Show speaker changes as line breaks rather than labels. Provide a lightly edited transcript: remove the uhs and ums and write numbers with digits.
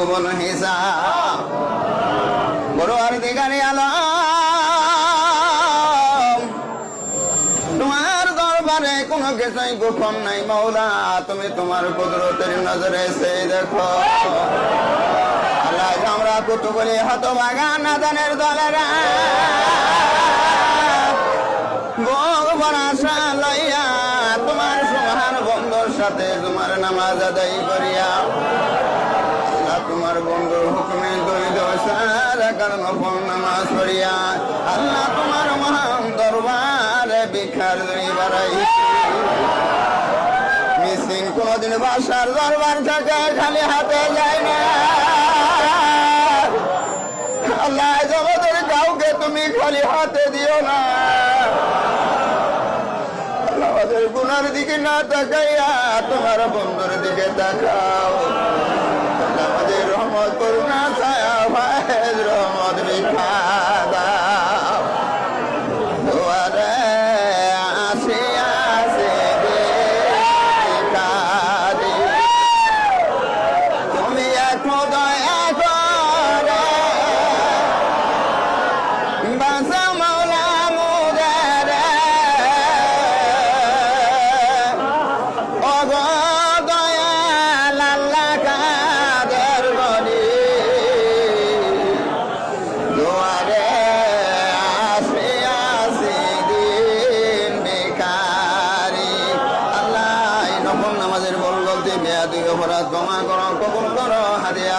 বড় হিসাব বড় আর দিগারি আলম তোমার দরবারে কোনো কিছুই গোপন নাই মাওলা তুমি তোমার কুদরতের নজরে এসে দেখো আল্লাহ আমরা কতগুলি হতভাগা নাদানের দলেরা ভগবান আশা লইয়া তোমার সুবহান বন্ধুর সাথে তোমার নামাজ আদায় করিয়া তোমার বন্ধুর হুকুমে দলিত কারণ নামাজ পড়িয়া আল্লাহ তোমার মহান দরবারে ভিক্ষার জড়ি বাড়াই মিসিং কোনদিন বাসার দরবার থেকে খালি হাতে যায় না আল্লাহ জগতের কাউকে তুমি খালি হাতে দিও না আমাদের গুনার দিকে না তাকাইয়া তোমার বন্ধুর দিকে তাকাও আমাদের রহমত করুণা ছায়া ভাইয়ের রহমত লিখা দাও দুয়ারে আসে আসে ভিখারি তুমি একটু দয়া করে বাঁচা মাওলা মুদের অগ দয়াল আল্লাহ কাদের বলি দুয়ারে আসে আসে দিন ভিখারি আল্লাহ এই নফল নামাজের বরকতে বেয়াদবি অপরাধ ক্ষমা করো কবুল করো হাদিয়া